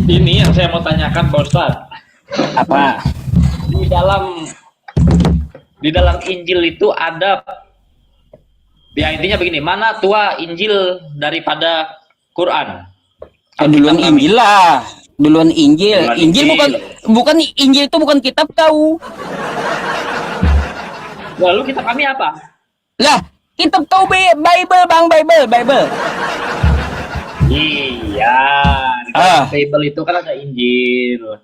Ini yang saya mau tanyakan Pak Ustadz. Apa? Di dalam Injil itu ada, ya intinya begini, mana tua Injil daripada Quran? Duluan Injil lah. Duluan Injil. Injil bukan Injil itu bukan kitab kau. Lalu kitab kami apa? Lah, kitab kau Bible, Bang, Bible. Iya, Bible itu kan ada Injil.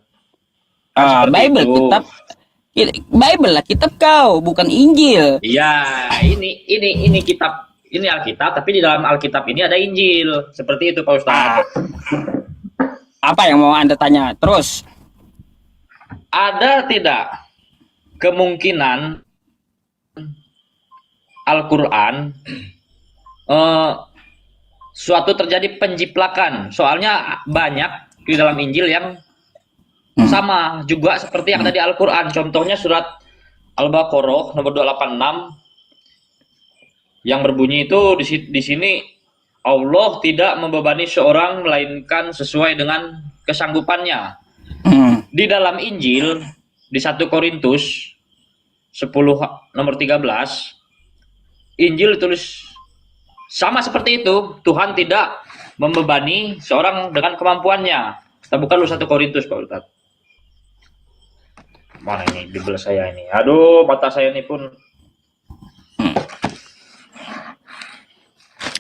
Bible itu. Kitab. Bible lah kitab kau, bukan Injil. Iya, ini kitab, ini Alkitab, tapi di dalam Alkitab ini ada Injil. Seperti itu Pak Ustadz. Apa yang mau Anda tanya? Terus. Ada tidak kemungkinan Al-Quran suatu terjadi penjiplakan? Soalnya banyak di dalam Injil yang sama juga seperti yang ada di Al-Quran. Contohnya surat Al-Baqarah nomor 286 yang berbunyi itu di sini, Allah tidak membebani seorang melainkan sesuai dengan kesanggupannya. Di dalam Injil di 1 Korintus 10 nomor 13 Injil tulis sama seperti itu, Tuhan tidak membebani seorang dengan kemampuannya. Kita buka dulu 1 Korintus Pak Ustadz. Mana ini Bible saya ini? Aduh, mata saya ini pun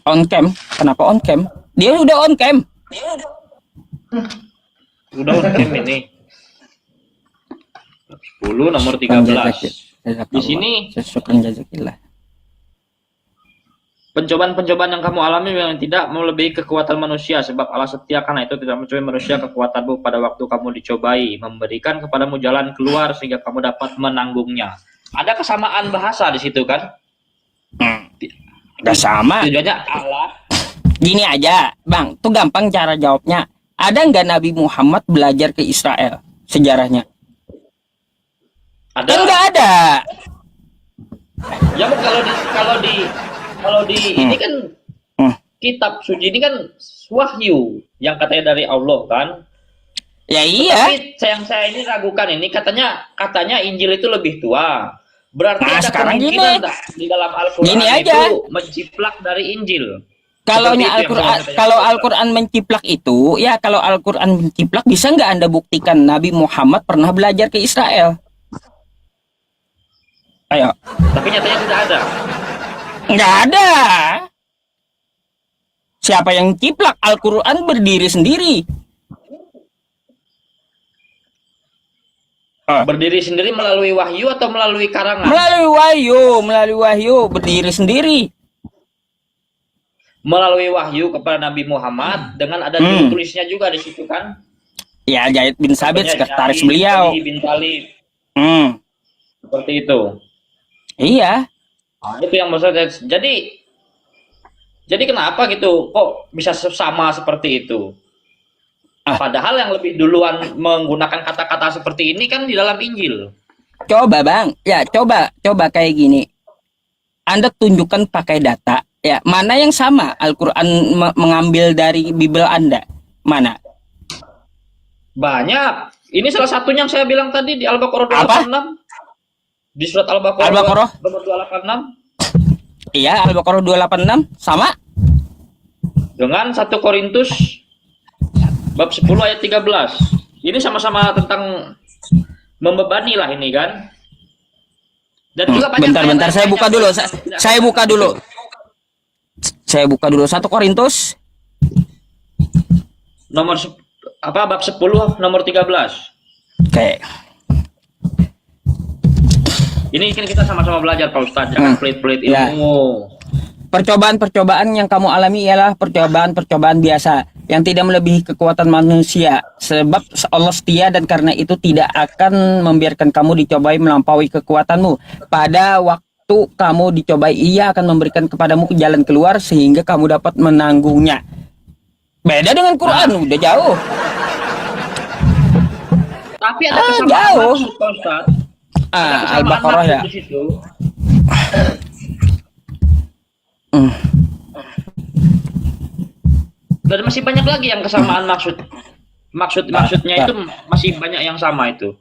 on cam. Kenapa on cam? Dia udah on cam. Udah on cam ini. 10 nomor 13. Di sini pencobaan-pencobaan yang kamu alami yang tidak melebihi kekuatan manusia, sebab Allah setia, karena itu tidak mencobai manusia kekuatanmu pada waktu kamu dicobai, memberikan kepadamu jalan keluar sehingga kamu dapat menanggungnya. Ada kesamaan bahasa di situ kan? Gak sama. Tujuannya Allah. Gini aja, Bang, tuh gampang cara jawabnya. Ada nggak Nabi Muhammad belajar ke Israel sejarahnya? Ada. Kan nggak ada. Ya kalau di ini kan kitab suci ini kan wahyu yang katanya dari Allah kan. Ya iya. Tapi saya ini ragukan ini, katanya Injil itu lebih tua. Berarti ada kemungkinan di dalam Al-Qur'an itu menciplak dari Injil. Kalau Al-Qur'an menciplak itu, ya kalau Al-Qur'an menciplak, bisa nggak Anda buktikan Nabi Muhammad pernah belajar ke Israel? Ayo. Tapi nyatanya tidak ada. Nggak ada. Siapa yang ciplak? Al-Quran berdiri sendiri. Berdiri sendiri melalui wahyu atau melalui karangan? Melalui wahyu berdiri sendiri. Melalui wahyu kepada Nabi Muhammad dengan ada juru tulisnya juga di situ kan? Ya, Zaid bin Sabit, sekretaris beliau. Bin Talib. Seperti itu. Iya. Nah, itu yang maksudnya. Jadi kenapa gitu? Kok bisa sama seperti itu? Padahal yang lebih duluan menggunakan kata-kata seperti ini kan di dalam Injil. Coba Bang, ya coba kayak gini. Anda tunjukkan pakai data, ya mana yang sama Al-Quran mengambil dari Bible Anda? Mana? Banyak. Ini salah satunya yang saya bilang tadi di Al-Baqarah 286. Di surat Al-Baqarah nomor 286. Iya, Al-Baqarah 286 sama dengan 1 Korintus bab 10 ayat 13. Ini sama-sama tentang membebani lah ini kan. Dan juga bentar saya buka dulu. Saya buka dulu 1 Korintus nomor bab 10 nomor 13. Oke. Ini kan kita sama-sama belajar Pak Ustadz, jangan pelit-pelit ilmu. Ya. Percobaan-percobaan yang kamu alami ialah percobaan-percobaan biasa yang tidak melebihi kekuatan manusia, sebab Allah setia dan karena itu tidak akan membiarkan kamu dicobai melampaui kekuatanmu. Pada waktu kamu dicobai, Ia akan memberikan kepadamu jalan keluar sehingga kamu dapat menanggungnya. Beda dengan Quran, udah jauh. Tapi ada kesamaan jauh. Maksud, Pak Ustadz. Al-Baqarah ya. Dan Dan masih banyak lagi yang kesamaan maksudnya itu masih banyak yang sama itu.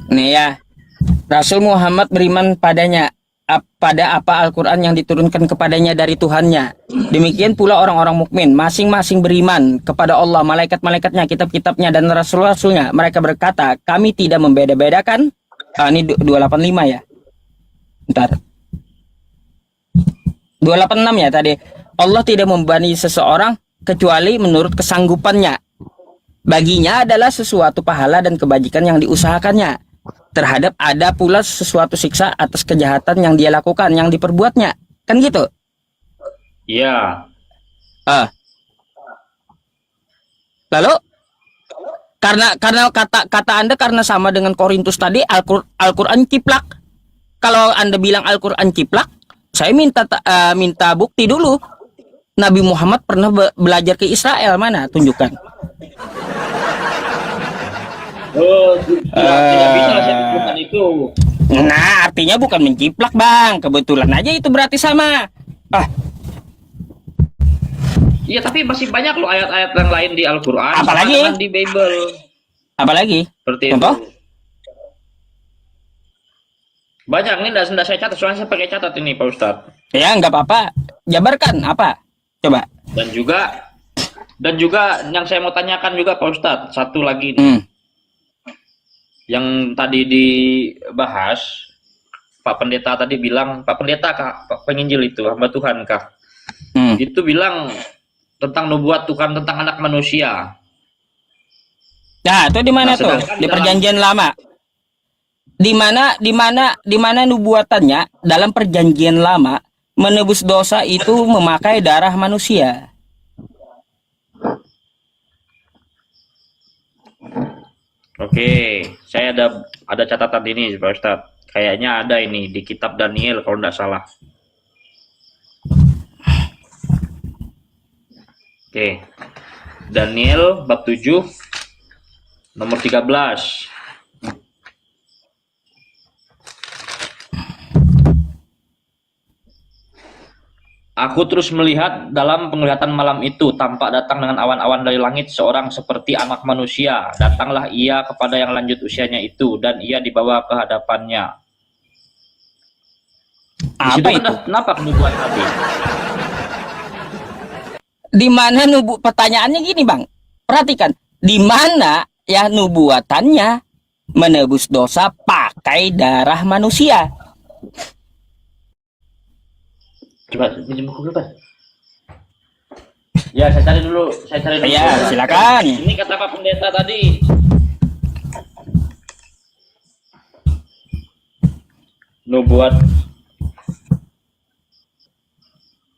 Nih ya, Rasul Muhammad beriman padanya, pada apa Al-Quran yang diturunkan kepadanya dari Tuhannya. Demikian pula orang-orang mukmin, masing-masing beriman kepada Allah, malaikat-malaikatnya, kitab-kitabnya, dan rasul-rasulnya. Mereka berkata, kami tidak membeda-bedakan. Ini 285 ya. Bentar. 286 ya tadi. Allah tidak membebani seseorang kecuali menurut kesanggupannya. Baginya adalah sesuatu pahala dan kebajikan yang diusahakannya. Terhadap ada pula sesuatu siksa atas kejahatan yang dia lakukan, yang diperbuatnya. Kan gitu? Iya. Lalu karena kata Anda karena sama dengan Korintus tadi, Al-Qur'an ciplak. Kalau Anda bilang Al-Qur'an ciplak, saya minta bukti dulu. Nabi Muhammad pernah belajar ke Israel, mana? Tunjukkan. Oh, tidak bisa saya bukan itu. Nah, artinya bukan menciplak, Bang. Kebetulan aja itu berarti sama. Iya, tapi masih banyak loh ayat-ayat yang lain di Al-Qur'an. Apalagi? Sama di Bible. Apalagi? Seperti Contoh? itu. Banyak ini tidak saya catat, soalnya saya pakai catat ini, Pak Ustadz. Ya, nggak apa-apa. Jabarkan apa? Coba. Dan juga yang saya mau tanyakan juga, Pak Ustadz, satu lagi nih. Yang tadi dibahas, Pak Pendeta tadi bilang, Pak Pendeta kah, Pak Penginjil itu, hamba Tuhan kah? Itu bilang tentang nubuat Tuhan tentang anak manusia. Nah, itu di mana tuh? Di Perjanjian Lama. Di mana nubuatannya dalam Perjanjian Lama menebus dosa itu memakai darah manusia. Oke, saya ada catatan ini, Pak Ustadz. Kayaknya ada ini di kitab Daniel kalau tidak salah. Oke. Daniel bab 7 nomor 13. Aku terus melihat dalam penglihatan malam itu, tampak datang dengan awan-awan dari langit seorang seperti anak manusia. Datanglah ia kepada yang lanjut usianya itu, dan ia dibawa ke hadapannya. Apa itu? Kenapa nubuat tadi? Di mana pertanyaannya gini, Bang. Perhatikan, di mana ya nubuatannya menebus dosa pakai darah manusia? Coba pinjam buku dulu, Pak. Ya, saya cari dulu. Ya, silakan. Ini kata Pak Pendeta tadi. Nubuat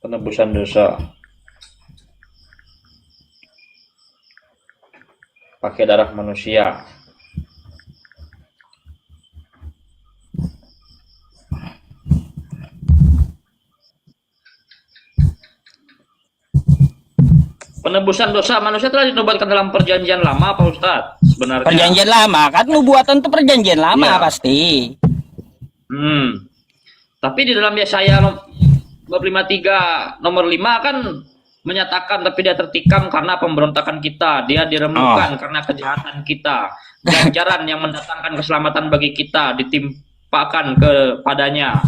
penebusan dosa pakai darah manusia. Penebusan dosa manusia telah dinubuatkan dalam Perjanjian Lama, Pak Ustadz. Sebenarnya. Perjanjian Lama kan, nubuatan itu Perjanjian Lama ya. Pasti. Tapi di dalam Yesaya bab 53 nomor 5 kan menyatakan tapi dia tertikam karena pemberontakan kita, dia diremukkan karena kejahatan kita. Ganjaran yang mendatangkan keselamatan bagi kita ditimpakan kepadanya.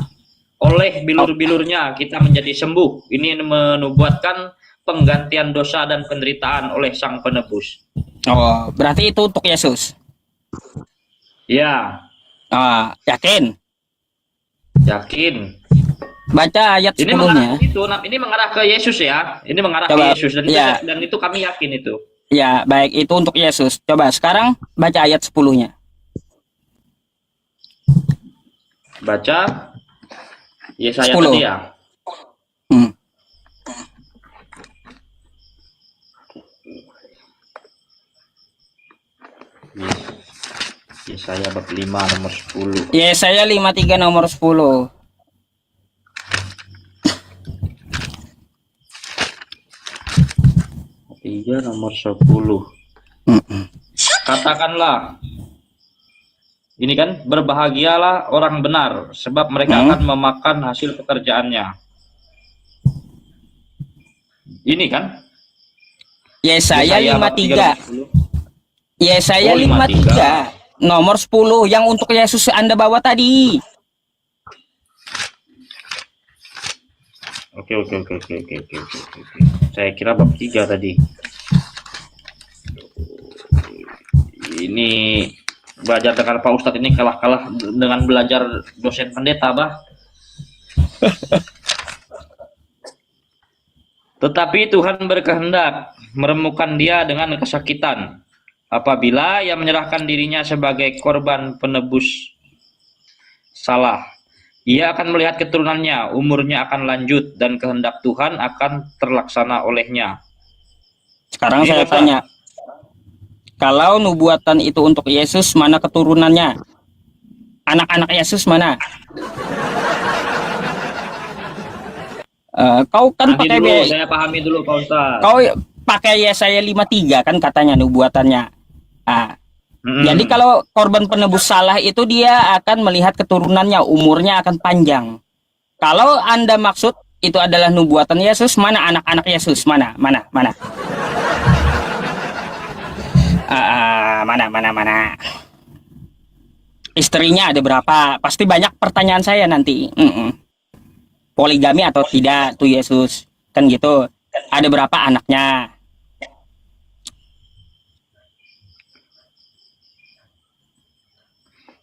Oleh bilur-bilurnya kita menjadi sembuh. Ini menubuatkan penggantian dosa dan penderitaan oleh Sang Penebus. Oh, berarti itu untuk Yesus. Ya. Yakin? Yakin. Baca ayat 10-nya. Ini mengarah ke Yesus ya. Ini mengarah ke Yesus dan, dan itu kami yakin itu. Ya, baik, itu untuk Yesus. Coba sekarang baca ayat 10-nya. Baca Yesaya tadi ya. Yesaya bab 5 nomor 10. Yesaya 53 nomor 10. 3 nomor 10. Katakanlah, ini kan, berbahagialah orang benar, sebab mereka akan memakan hasil pekerjaannya. Ini kan? Yesaya 53. 3 Yesaya 53. Nomor 10 yang untuk Yesus Anda bawa tadi. Oke. Saya kira bab 3 tadi. Ini belajar dengan Pak Ustadz ini kalah-kalah dengan belajar dosen pendeta, bah. Tetapi Tuhan berkehendak meremukkan dia dengan kesakitan apabila ia menyerahkan dirinya sebagai korban penebus salah. Ia akan melihat keturunannya, umurnya akan lanjut, dan kehendak Tuhan akan terlaksana olehnya. Sekarang saya tanya, kalau nubuatan itu untuk Yesus, mana keturunannya? Anak-anak Yesus mana? Kau kan Nanti pakai dulu, saya pahami dulu Pak Ustadz. Kau pakai Yesaya 53 kan katanya nubuatannya. Jadi kalau korban penebus salah itu dia akan melihat keturunannya, umurnya akan panjang. Kalau Anda maksud itu adalah nubuatan Yesus, mana anak-anak Yesus? Mana? Mana? Istrinya ada berapa? Pasti banyak pertanyaan saya nanti. Poligami atau tidak tuh Yesus? Kan gitu. Ada berapa anaknya?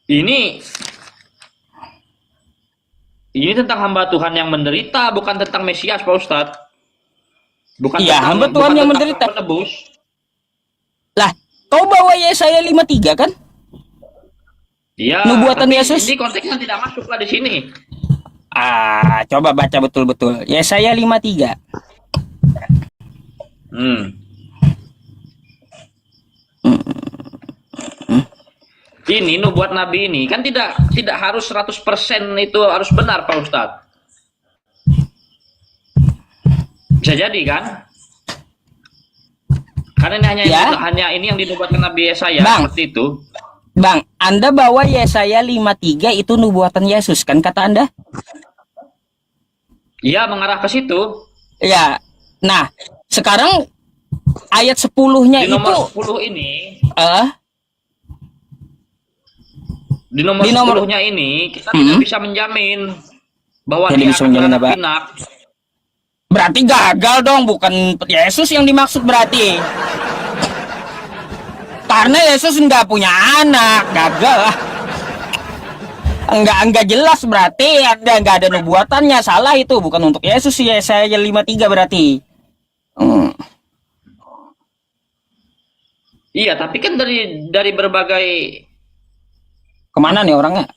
Ini tentang hamba Tuhan yang menderita, bukan tentang Mesias, Pak Ustadz. Bukan iya, tentang, hamba Tuhan bukan yang tentang menderita. Penebus. Lah, kau bawa Yesaya 53 kan? Iya. Nubuatan Yesus. Ini konteksnya tidak masuk lah di sini. Coba baca betul-betul. Yesaya 53. Ini nubuat Nabi ini kan tidak harus 100% itu harus benar, Pak Ustadz. Bisa jadi kan? Karena ini hanya ini yang dinubuatkan Nabi Yesaya, seperti itu. Bang, Anda bawa Yesaya 53 itu nubuatan Yesus kan kata Anda? Iya, mengarah ke situ. Ya. Nah, sekarang ayat 10-nya di nomor itu 10 ini. Di nomor 10-nya ini kita tidak bisa menjamin bahwa dia akan beranak pinak. Berarti gagal dong, bukan Yesus yang dimaksud berarti. Karena Yesus nggak punya anak, gagal lah. Enggak jelas berarti, nggak ada nubuatannya, salah itu, bukan untuk Yesus ya, saya 53 berarti. Iya, tapi kan dari berbagai. Kemana nih orangnya?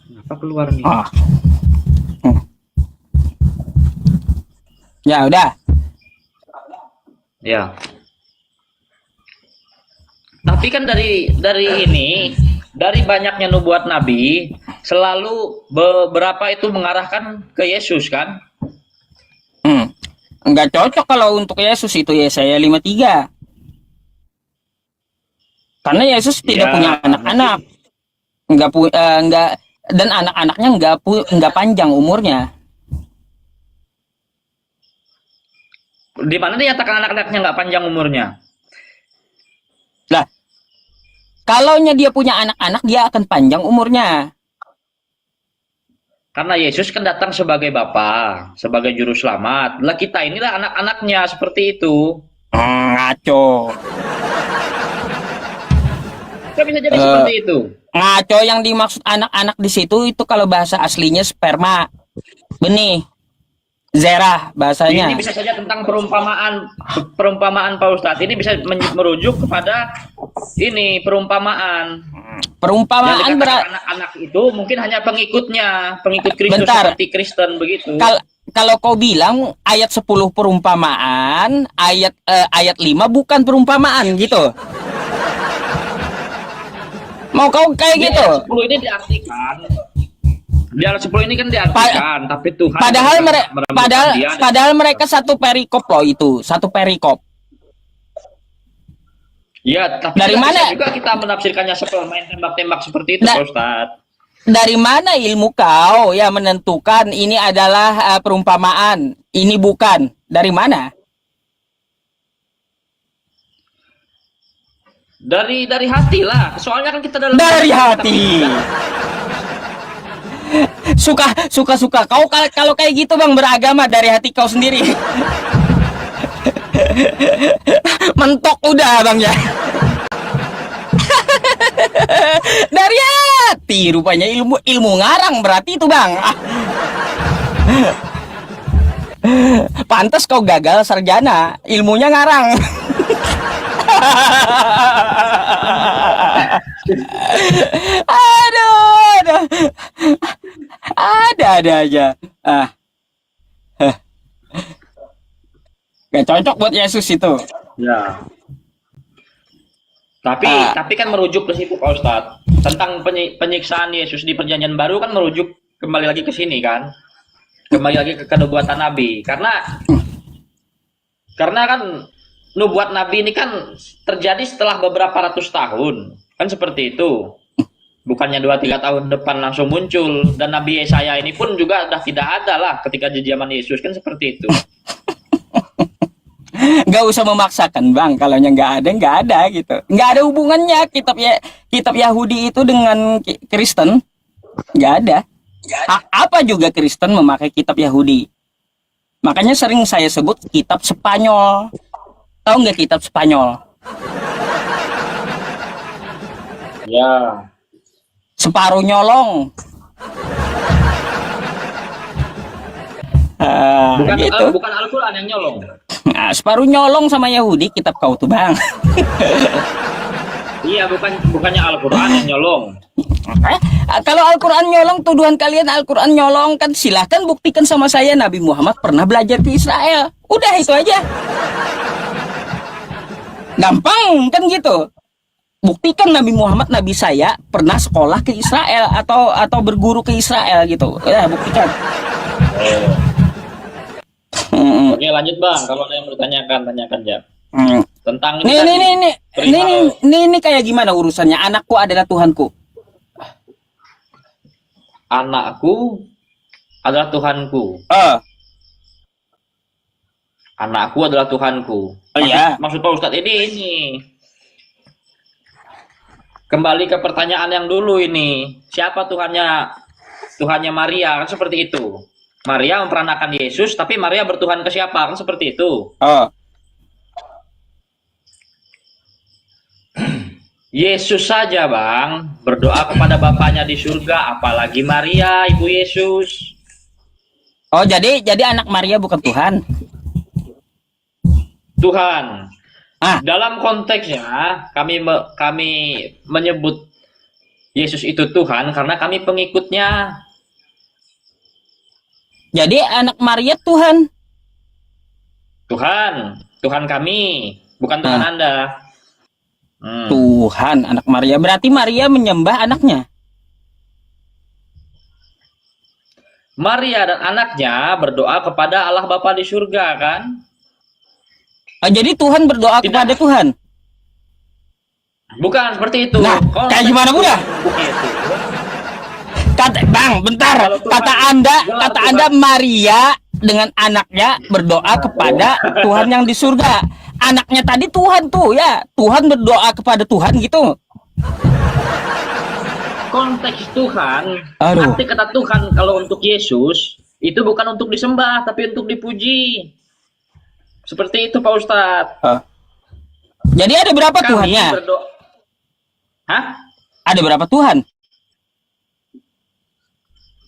Kenapa keluar nih? Ya udah. Ya. Tapi kan dari banyaknya nubuat Nabi, selalu beberapa itu mengarahkan ke Yesus kan? Enggak cocok kalau untuk Yesus itu Yesaya 53. Karena Yesus tidak punya anak-anak. Dan anak-anaknya enggak panjang umurnya. Di mana dinyatakan anak-anaknya nggak panjang umurnya? Lah, kalaunya dia punya anak-anak, dia akan panjang umurnya. Karena Yesus kan datang sebagai Bapa, sebagai Juru Selamat. Lah kita inilah anak-anaknya, seperti itu. Ngaco. Nggak bisa jadi seperti itu. Ngaco, yang dimaksud anak-anak di situ itu kalau bahasa aslinya sperma, benih, zerah bahasanya. Ini bisa saja tentang perumpamaan Pak Ustadz. Ini bisa merujuk kepada ini perumpamaan. Perumpamaan anak-anak itu mungkin hanya pengikut Kristus. Bentar. Seperti Kristen begitu. Kalau kau bilang ayat 10 perumpamaan, ayat 5 bukan perumpamaan gitu. Mau kau kayak gitu? Ayat 10 ini diartikan. Di ayat 10 ini kan diartikan, tapi Tuhan Padahal mereka dia padahal mereka satu perikop loh itu, satu perikop. ya, tapi Dari mana? juga kita menafsirkannya seperti main tembak-tembak seperti itu, Nah, Pak Ustadz. Dari mana ilmu kau yang menentukan ini adalah perumpamaan, ini bukan? Dari mana? Dari hati lah. Soalnya kan kita dalam Dari hati. Suka. Kau kalau kayak gitu bang, beragama dari hati kau sendiri. Mentok udah bang ya. Dari hati rupanya, ilmu ngarang berarti itu bang. Pantas kau gagal sarjana, ilmunya ngarang. Aduh. Ada aja. Gak cocok buat Yesus itu. Ya. Tapi kan merujuk ke situ Pak Ustadz. Tentang penyiksaan Yesus di Perjanjian Baru kan merujuk kembali lagi ke sini kan. Kembali lagi ke kenubuatan Nabi. Karena kan nubuat Nabi ini kan terjadi setelah beberapa ratus tahun. Kan seperti itu. Bukannya 2-3 tahun depan langsung muncul. Dan Nabi Yesaya ini pun juga sudah tidak ada lah ketika di zaman Yesus. Kan seperti itu. Gak usah memaksakan bang, kalau nggak ada gitu, nggak ada hubungannya kitab Yahudi itu dengan Kristen, nggak ada. Apa juga Kristen memakai kitab Yahudi? Makanya sering saya sebut kitab Spanyol. Tahu nggak kitab Spanyol? Ya. Separuh nyolong. Bukan Al-Quran yang nyolong. Nah, separuh nyolong sama Yahudi kitab kau tuh bang. Iya, bukannya Al-Quran yang nyolong. Kalau Al-Quran nyolong, tuduhan kalian Al-Quran nyolong, kan silahkan buktikan sama saya Nabi Muhammad pernah belajar ke Israel. Udah itu aja. Gampang kan gitu. Buktikan Nabi Muhammad, Nabi saya pernah sekolah ke Israel atau berguru ke Israel gitu. Ya, buktikan. Oke, lanjut bang. Kalau ada yang bertanyakan, tanyakan ya. Tentang ini kayak gimana urusannya? Anakku adalah Tuhanku. Anakku adalah Tuhanku. Anakku adalah Tuhanku. Maksud Pak Ustadz ini. Kembali ke pertanyaan yang dulu ini. Siapa Tuhannya Maria? Kan seperti itu. Maria memperanakan Yesus, tapi Maria bertuhan ke siapa? Kan seperti itu. Yesus saja bang berdoa kepada Bapaknya di surga, apalagi Maria, ibu Yesus. Oh, jadi anak Maria bukan Tuhan? Tuhan. Dalam konteksnya kami menyebut Yesus itu Tuhan karena kami pengikutnya. Jadi anak Maria Tuhan. Tuhan kami, bukan Tuhan Anda. Tuhan, anak Maria. Berarti Maria menyembah anaknya. Maria dan anaknya berdoa kepada Allah Bapa di surga kan? Jadi Tuhan berdoa kepada Tuhan. Bukan seperti itu. Nah, kayak gimana udah? Bang, bentar. Kata Anda Maria dengan anaknya berdoa kepada Tuhan yang di surga. Anaknya tadi Tuhan tuh ya. Tuhan berdoa kepada Tuhan gitu. Konteks Tuhan, arti kata Tuhan kalau untuk Yesus itu bukan untuk disembah tapi untuk dipuji. Seperti itu Pak Ustadz. Jadi ada berapa Tuhannya? Ada berapa Tuhan?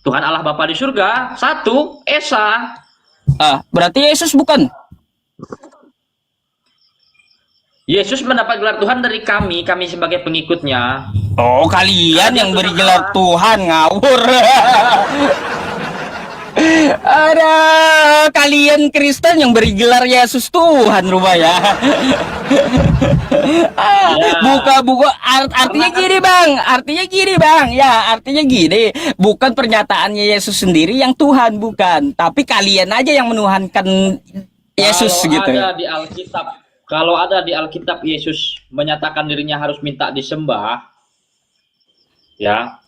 Tuhan Allah Bapa di surga, satu, Esa. Berarti Yesus bukan? Yesus mendapat gelar Tuhan dari kami sebagai pengikutnya. Oh, kalian yang beri gelar Tuhan, ngawur. Ada kalian Kristen yang beri gelar Yesus Tuhan rupanya. Buka artinya gini bang, artinya gini, bukan pernyataannya Yesus sendiri yang Tuhan, bukan, tapi kalian aja yang menuhankan Yesus gitu. Kalau ada di Alkitab Yesus menyatakan dirinya harus minta disembah, ya,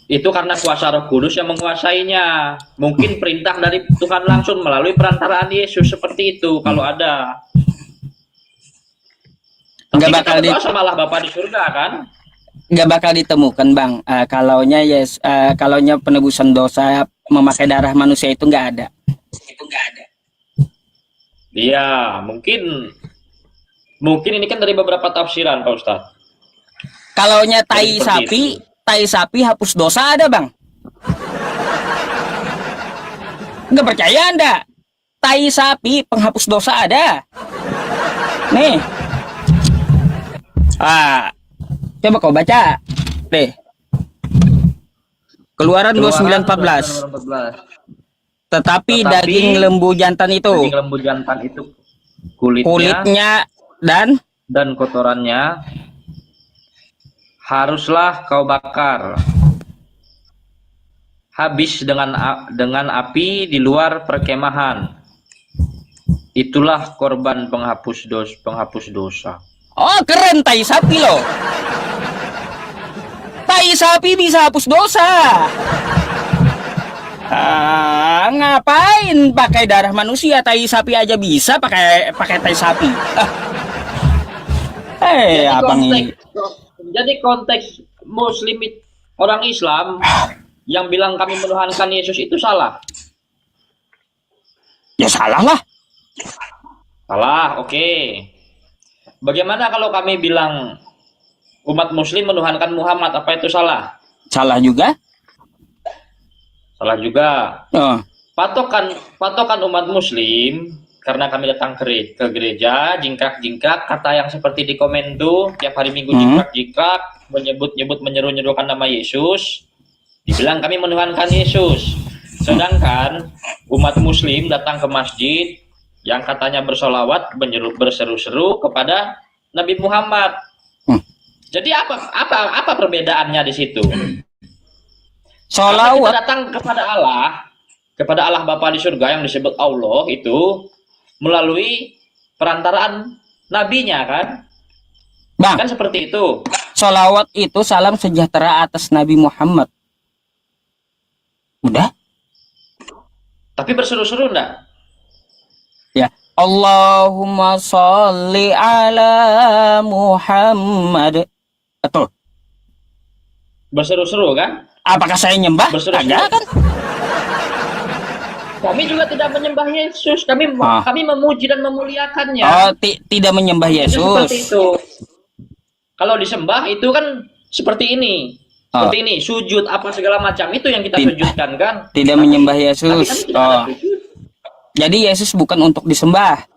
itu karena kuasa Roh Kudus yang menguasainya. Mungkin perintah dari Tuhan langsung melalui perantaraan Yesus seperti itu kalau ada. Nggak bakal sama Allah Bapa di surga kan? Nggak bakal ditemukan bang. Kalaunya penebusan dosa memakai darah manusia itu nggak ada. Iya, mungkin ini kan dari beberapa tafsiran Pak Ustadz. Kalaunya tai sapi hapus dosa ada bang? Nggak percaya anda? Tai sapi penghapus dosa ada? Nih, coba kau baca deh. Keluaran 29:14. Tetapi daging lembu jantan itu kulitnya dan kotorannya haruslah kau bakar habis dengan api di luar perkemahan. Itulah korban penghapus dosa. Oh keren, tai sapi loh. Tai sapi bisa hapus dosa. Ngapain pakai darah manusia? Tai sapi aja bisa pakai tai sapi. Abang ini. Jadi konteks Muslim orang Islam yang bilang kami menuhankan Yesus itu salah. Ya salah lah. Salah, oke. Bagaimana kalau kami bilang umat Muslim menuhankan Muhammad, apa itu salah? Salah juga. Salah juga. Oh. Patokan umat Muslim, karena kami datang ke gereja, jingkrak kata yang seperti di komen tuh, tiap hari Minggu jingkrak, menyeru-nyerukan nama Yesus, dibilang kami menuhankan Yesus. Sedangkan umat Muslim datang ke masjid yang katanya bersolawat, berseru-seru kepada Nabi Muhammad. Jadi apa perbedaannya di situ? Solawat kita datang kepada Allah Bapa di surga yang disebut Allah itu melalui perantaraan nabinya kan? Bang, kan seperti itu. Solawat itu salam sejahtera atas Nabi Muhammad. Udah? Tapi berseru-seru enggak? Ya, Allahumma sholli ala Muhammad. Betul. Berseru-seru kan? Apakah saya nyembah? Agak kan? Kami juga tidak menyembah Yesus. Kami memuji dan memuliakannya. Oh, tidak menyembah Yesus. Seperti itu. Kalau disembah itu kan seperti ini. Seperti ini, sujud apa segala macam itu yang kita sujudkan kan? Tidak menyembah Yesus. Jadi Yesus bukan untuk disembah,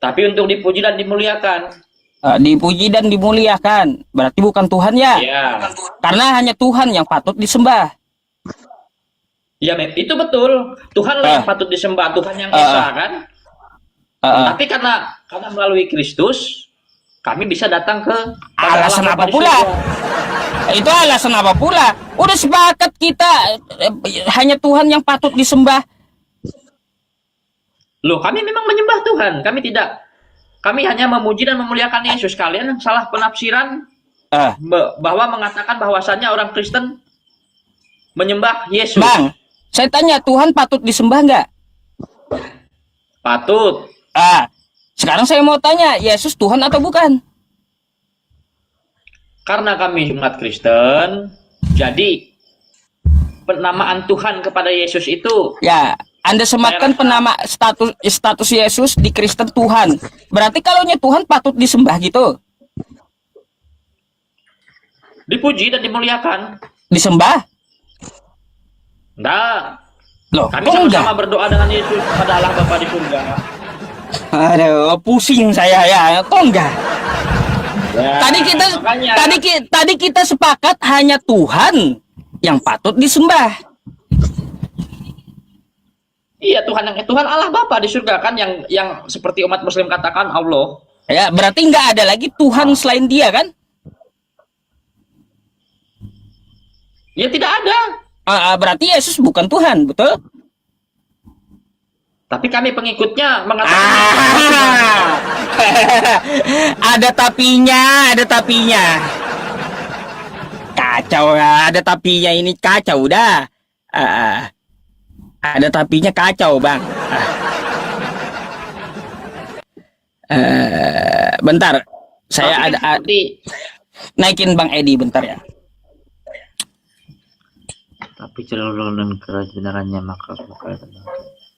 tapi untuk dipuji dan dimuliakan. Dipuji dan dimuliakan, berarti bukan Tuhan ya? Iya. Karena hanya Tuhan yang patut disembah. Ya, itu betul. Tuhan yang patut disembah, Tuhan yang esa kan? Tapi karena melalui Kristus, kami bisa datang ke alasan apa pula? Itu alasan apa pula? Udah sepakat kita hanya Tuhan yang patut disembah. Loh, kami memang menyembah Tuhan. Kami hanya memuji dan memuliakan Yesus. Kalian salah penafsiran bahwa mengatakan bahwasannya orang Kristen menyembah Yesus. Bang, saya tanya, Tuhan patut disembah nggak? Patut. Sekarang saya mau tanya, Yesus Tuhan atau bukan? Karena kami umat Kristen, jadi penamaan Tuhan kepada Yesus itu. Ya, Anda sematkan penama status Yesus di Kristen Tuhan. Berarti kalaunya Tuhan patut disembah gitu. Dipuji dan dimuliakan. Disembah? Enggak. Loh, kami sama-sama berdoa dengan Yesus kepada Allah Bapa di surga. Aduh, pusing saya ya. Kok enggak? Ya, tadi kita sepakat hanya Tuhan yang patut disembah. Iya, Tuhan Allah Bapa di surga kan, yang seperti umat Muslim katakan Allah. Ya, berarti nggak ada lagi Tuhan selain Dia kan? Ya tidak ada. Berarti Yesus bukan Tuhan, betul? Tapi kami pengikutnya mengatakan Ada tapinya, ada tapinya. Kacau, ada tapinya ini kacau dah. Ada tapinya kacau, Bang. Bentar, saya tapi ada naikin Bang Edi bentar ya. tapi celur dan kebenarannya maka